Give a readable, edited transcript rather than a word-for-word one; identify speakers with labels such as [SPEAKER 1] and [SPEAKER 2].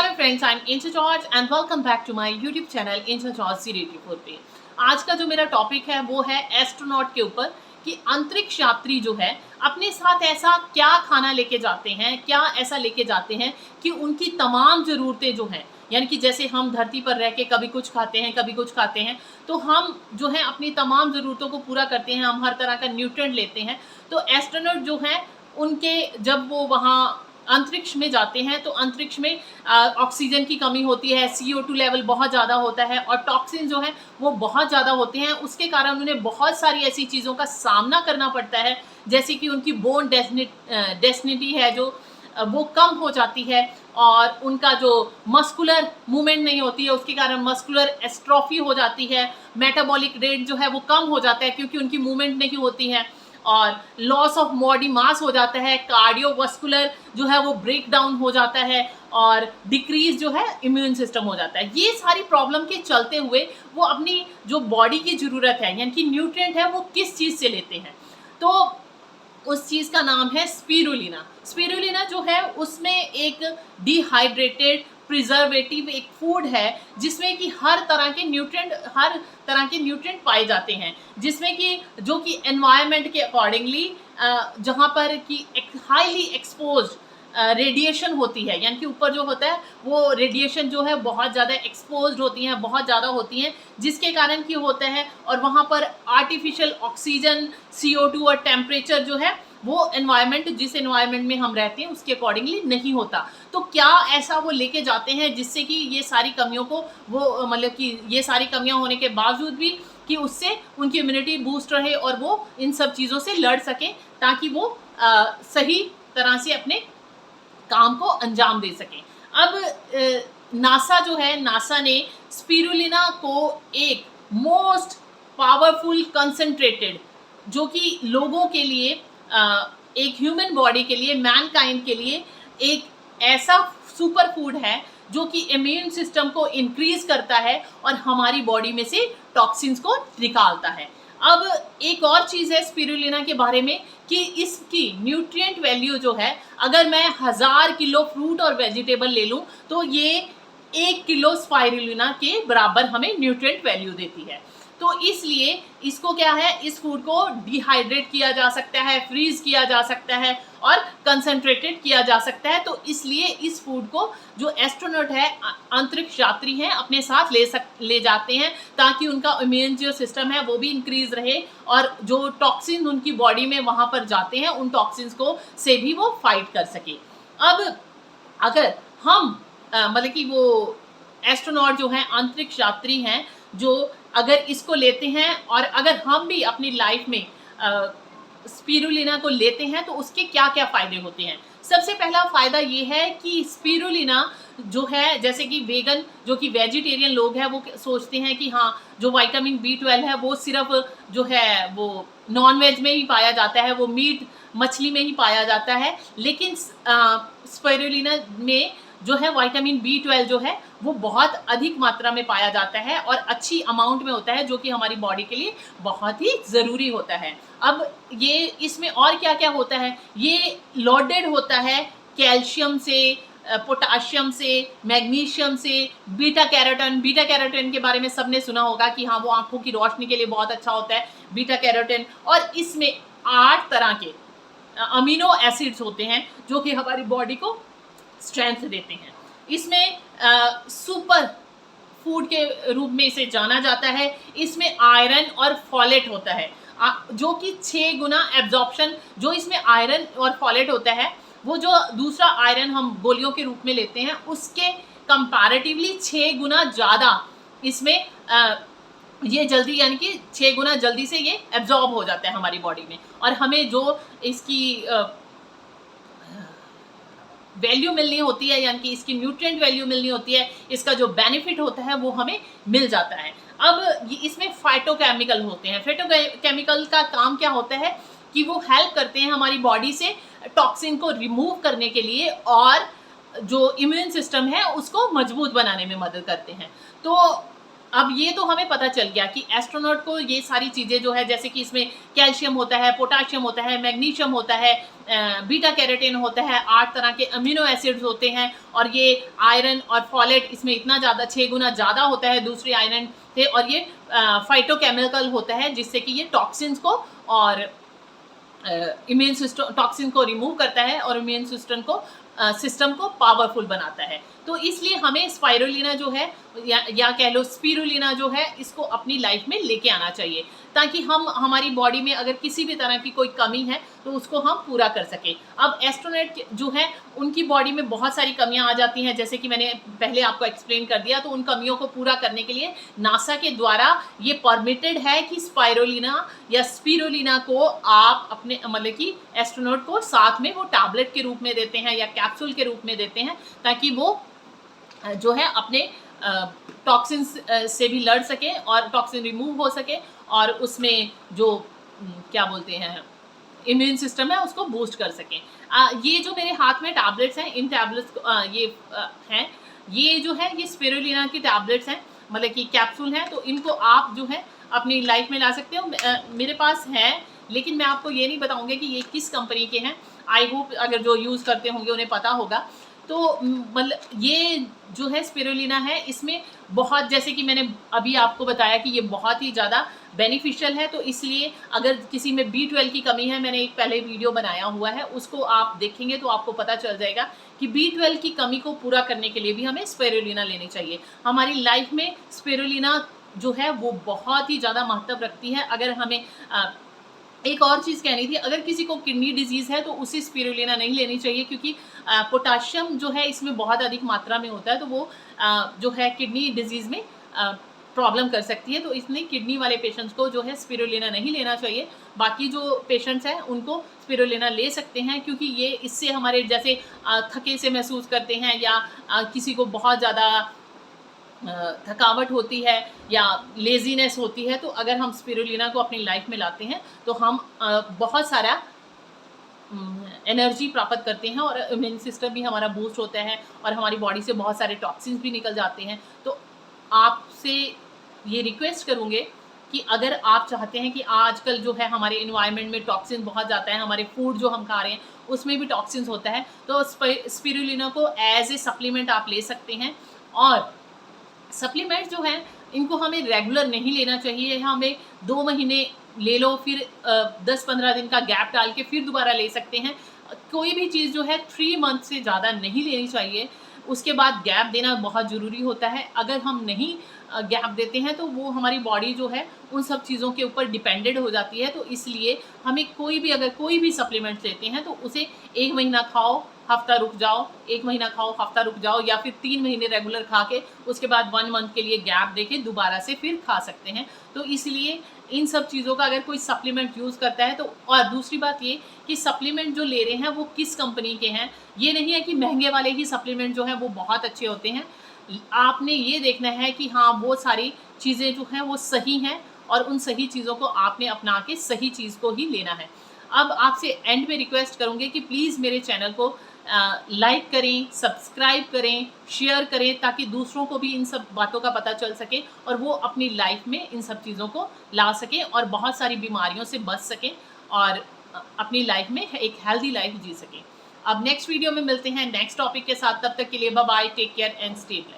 [SPEAKER 1] Hello friends, I am इंचो George and welcome back to my YouTube channel इंचो George 084 पे। आज का जो मेरा टॉपिक है वो है एस्ट्रोनॉट के ऊपर कि अंतरिक्ष यात्री जो है अपने साथ ऐसा क्या खाना लेके जाते हैं, क्या ऐसा लेके जाते हैं कि उनकी तमाम ज़रूरतें जो हैं, यानी कि जैसे हम धरती पर रह के कभी कुछ खाते हैं कभी कुछ खाते हैं, तो हम जो है अपनी तमाम ज़रूरतों को पूरा करते हैं, हम हर तरह का न्यूट्रिएंट लेते हैं। तो एस्ट्रोनॉट जो हैं उनके जब वो वहाँ अंतरिक्ष में जाते हैं तो अंतरिक्ष में ऑक्सीजन की कमी होती है, CO2 लेवल बहुत ज़्यादा होता है और टॉक्सिन जो है वो बहुत ज़्यादा होते हैं। उसके कारण उन्हें बहुत सारी ऐसी चीज़ों का सामना करना पड़ता है, जैसे कि उनकी बोन डेंसिटी है जो वो कम हो जाती है और उनका जो मस्कुलर मूवमेंट नहीं होती है, उसके कारण मस्कुलर एस्ट्रोफी हो जाती है। मेटाबॉलिक रेट जो है वो कम हो जाता है क्योंकि उनकी मूवमेंट नहीं होती है और लॉस ऑफ बॉडी मास हो जाता है। कार्डियोवास्कुलर जो है वो ब्रेक डाउन हो जाता है और डिक्रीज जो है इम्यून सिस्टम हो जाता है। ये सारी प्रॉब्लम के चलते हुए वो अपनी जो बॉडी की ज़रूरत है यानी कि न्यूट्रिएंट है वो किस चीज़ से लेते हैं, तो उस चीज़ का नाम है स्पिरुलिना। स्पिरुलिना जो है उसमें एक डिहाइड्रेटेड प्रिजर्वेटिव एक फूड है जिसमें कि हर तरह के न्यूट्रिएंट पाए जाते हैं, जिसमें कि जो कि एनवायरनमेंट के अकॉर्डिंगली जहाँ पर कि हाईली एक्सपोज्ड रेडिएशन होती है, यानी कि ऊपर जो होता है वो रेडिएशन जो है बहुत ज़्यादा एक्सपोज्ड होती हैं, बहुत ज़्यादा होती हैं, जिसके कारण कि होता है और वहाँ पर आर्टिफिशियल ऑक्सीजन, CO2 और टेम्परेचर जो है वो एनवायरनमेंट जिस एनवायरनमेंट में हम रहते हैं उसके अकॉर्डिंगली नहीं होता। तो क्या ऐसा वो लेके जाते हैं जिससे कि ये सारी कमियों को वो मतलब कि ये सारी कमियां होने के बावजूद भी कि उससे उनकी इम्यूनिटी बूस्ट रहे और वो इन सब चीज़ों से लड़ सकें ताकि वो सही तरह से अपने काम को अंजाम दे सकें। अब नासा जो है, नासा ने स्पिरुलिना को एक मोस्ट पावरफुल कंसंट्रेटेड जो कि लोगों के लिए एक ह्यूमन बॉडी के लिए, मैनकाइंड के लिए एक ऐसा सुपर फूड है जो कि इम्यून सिस्टम को इंक्रीज करता है और हमारी बॉडी में से टॉक्सिन्स को निकालता है। अब एक और चीज़ है स्पिरुलिना के बारे में कि इसकी न्यूट्रिएंट वैल्यू जो है, अगर मैं 1000 किलो फ्रूट और वेजिटेबल ले लूँ तो ये 1 किलो स्पिरुलिना के बराबर हमें न्यूट्रिएंट वैल्यू देती है। तो इसलिए इसको क्या है, इस फूड को डिहाइड्रेट किया जा सकता है, फ्रीज किया जा सकता है और कंसंट्रेटेड किया जा सकता है। तो इसलिए इस फूड को जो एस्ट्रोनॉट है, अंतरिक्ष यात्री हैं, अपने साथ ले जाते हैं ताकि उनका इम्यून जो सिस्टम है वो भी इंक्रीज रहे और जो टॉक्सिन उनकी बॉडी में वहाँ पर जाते हैं उन टॉक्सिन्स को से भी वो फाइट कर सके। अब अगर हम मतलब कि वो एस्ट्रोनॉट जो हैं, अंतरिक्ष यात्री हैं, जो अगर इसको लेते हैं और अगर हम भी अपनी लाइफ में स्पिरुलिना को लेते हैं तो उसके क्या क्या फ़ायदे होते हैं। सबसे पहला फ़ायदा ये है कि स्पिरुलिना जो है, जैसे कि वेगन जो कि वेजिटेरियन लोग हैं वो सोचते हैं कि हाँ जो विटामिन B12 है वो सिर्फ जो है वो नॉन वेज में ही पाया जाता है, वो मीट मछली में ही पाया जाता है, लेकिन स्पिरुलिना में जो है विटामिन B12 जो है वो बहुत अधिक मात्रा में पाया जाता है और अच्छी अमाउंट में होता है जो कि हमारी बॉडी के लिए बहुत ही ज़रूरी होता है। अब ये इसमें और क्या क्या होता है, ये लोडेड होता है कैल्शियम से, पोटाशियम से, मैग्नीशियम से, बीटा कैरोटीन के बारे में सबने सुना होगा कि हाँ वो आंखों की रोशनी के लिए बहुत अच्छा होता है बीटा कैरोटीन। और इसमें 8 तरह के अमीनो एसिड्स होते हैं जो कि हमारी बॉडी को स्ट्रेंथ देते हैं। इसमें सुपर फूड के रूप में इसे जाना जाता है। इसमें आयरन और फॉलेट होता है जो कि 6 गुना एब्जॉर्प्शन, जो इसमें आयरन और फॉलेट होता है वो जो दूसरा आयरन हम गोलियों के रूप में लेते हैं उसके कंपैरेटिवली 6 गुना ज़्यादा इसमें ये जल्दी, यानी कि 6 गुना जल्दी से ये एब्जॉर्ब हो जाता है हमारी बॉडी में और हमें जो इसकी वैल्यू मिलनी होती है, यानी कि इसकी न्यूट्रिएंट वैल्यू मिलनी होती है, इसका जो बेनिफिट होता है वो हमें मिल जाता है। अब इसमें फाइटोकेमिकल होते हैं। फाइटोकेमिकल का काम क्या होता है कि वो हेल्प करते हैं हमारी बॉडी से टॉक्सिन को रिमूव करने के लिए और जो इम्यून सिस्टम है उसको मजबूत बनाने में मदद करते हैं। तो अब ये तो हमें पता चल गया कि एस्ट्रोनॉट को ये सारी चीज़ें जो है, जैसे कि इसमें कैल्शियम होता है, पोटाशियम होता है, मैग्नीशियम होता है, बीटा कैरोटीन होता है, 8 तरह के अमीनो एसिड्स होते हैं, और ये आयरन और फॉलेट इसमें इतना ज़्यादा 6 गुना ज़्यादा होता है दूसरी आयरन से, और ये फाइटोकेमिकल होता है जिससे कि ये टॉक्सिन्स को और इम्यून सिस्टम टॉक्सिन को रिमूव करता है और इम्यून सिस्टम को पावरफुल बनाता है। तो इसलिए हमें स्पाइरुलिना जो है या कह लो स्पिरुलिना जो है, इसको अपनी लाइफ में लेके आना चाहिए, ताकि हम हमारी बॉडी में अगर किसी भी तरह की कोई कमी है तो उसको हम पूरा कर सकें। अब एस्ट्रोनॉट जो है उनकी बॉडी में बहुत सारी कमियां आ जाती हैं, जैसे कि मैंने पहले आपको एक्सप्लेन कर दिया। तो उन कमियों को पूरा करने के लिए नासा के द्वारा ये परमिटेड है कि स्पाइरुलिना या स्पिरुलिना को आप अपने मतलब कि एस्ट्रोनॉट को साथ में वो टैबलेट के रूप में देते हैं या कैप्सूल के रूप में देते हैं, ताकि वो जो है अपने टॉक्सिन से भी लड़ सके और टॉक्सिन रिमूव हो सके, और उसमें जो क्या बोलते हैं इम्यून सिस्टम है उसको बूस्ट कर सकें। ये जो मेरे हाथ में टैबलेट्स हैं, इन टैबलेट्स हैं, ये जो है ये स्पिरुलिना की टैबलेट्स हैं, मतलब कि कैप्सूल हैं। तो इनको आप जो है अपनी लाइफ में ला सकते हो। मेरे पास है, लेकिन मैं आपको ये नहीं बताऊंगी कि ये किस कंपनी के हैं। आई होप अगर जो यूज़ करते होंगे उन्हें पता होगा। तो मतलब ये जो है स्पिरुलिना है, इसमें बहुत, जैसे कि मैंने अभी आपको बताया कि ये बहुत ही ज़्यादा बेनिफिशियल है। तो इसलिए अगर किसी में B12 की कमी है, मैंने एक पहले वीडियो बनाया हुआ है, उसको आप देखेंगे तो आपको पता चल जाएगा कि B12 की कमी को पूरा करने के लिए भी हमें स्पिरुलिना लेनी चाहिए। हमारी लाइफ में स्पिरुलिना जो है वो बहुत ही ज़्यादा महत्व रखती है। अगर हमें एक और चीज़ कहनी थी, अगर किसी को किडनी डिजीज़ है तो उसे स्पिरुलिना नहीं लेनी चाहिए, क्योंकि पोटाशियम जो है इसमें बहुत अधिक मात्रा में होता है, तो वो जो है किडनी डिजीज़ में प्रॉब्लम कर सकती है। तो इसलिए किडनी वाले पेशेंट्स को जो है स्पिरुलिना नहीं लेना चाहिए। बाकी जो पेशेंट्स हैं उनको स्पिरुलिना ले सकते हैं, क्योंकि ये इससे हमारे जैसे थके से महसूस करते हैं, या किसी को बहुत ज़्यादा थकावट होती है या लेज़ीनेस होती है, तो अगर हम स्पिरुलिना को अपनी लाइफ में लाते हैं तो हम बहुत सारा एनर्जी प्राप्त करते हैं, और इम्यून सिस्टम भी हमारा बूस्ट होता है, और हमारी बॉडी से बहुत सारे टॉक्सिन्स भी निकल जाते हैं। तो आपसे ये रिक्वेस्ट करूँगे कि अगर आप चाहते हैं कि आजकल जो है हमारे इन्वायरमेंट में टॉक्सिन बहुत जाता है, हमारे फूड जो हम खा रहे हैं उसमें भी टॉक्सिन्स होता है, तो स्पिरुलिना को एज ए सप्लीमेंट आप ले सकते हैं। और सप्लीमेंट जो हैं इनको हमें रेगुलर नहीं लेना चाहिए। हमें 2 महीने ले लो, फिर 10-15 दिन का गैप डाल के फिर दोबारा ले सकते हैं। कोई भी चीज़ जो है 3 मंथ से ज़्यादा नहीं लेनी चाहिए। उसके बाद गैप देना बहुत ज़रूरी होता है। अगर हम नहीं गैप देते हैं तो वो हमारी बॉडी जो है उन सब चीज़ों के ऊपर डिपेंडेंट हो जाती है। तो इसलिए हमें अगर कोई भी सप्लीमेंट्स लेते हैं तो उसे 1 महीना खाओ, हफ्ता रुक जाओ, 1 महीना खाओ, हफ्ता रुक जाओ, या फिर 3 महीने रेगुलर खा के उसके बाद 1 मंथ के लिए गैप देके दोबारा से फिर खा सकते हैं। तो इसलिए इन सब चीज़ों का अगर कोई सप्लीमेंट यूज़ करता है तो, और दूसरी बात ये कि सप्लीमेंट जो ले रहे हैं वो किस कंपनी के हैं। ये नहीं है कि महंगे वाले ही सप्लीमेंट जो हैं वो बहुत अच्छे होते हैं। आपने ये देखना है कि हाँ वो सारी चीज़ें जो हैं वो सही हैं, और उन सही चीज़ों को आपने अपना के सही चीज़ को ही लेना है। अब आपसे एंड में रिक्वेस्ट करूँगी कि प्लीज़ मेरे चैनल को लाइक करें, सब्सक्राइब करें, शेयर करें, ताकि दूसरों को भी इन सब बातों का पता चल सके और वो अपनी लाइफ में इन सब चीज़ों को ला सकें और बहुत सारी बीमारियों से बच सकें, और अपनी लाइफ में एक हेल्दी लाइफ जी सकें। अब नेक्स्ट वीडियो में मिलते हैं नेक्स्ट टॉपिक के साथ। तब तक के लिए bye bye, take care and stay blessed.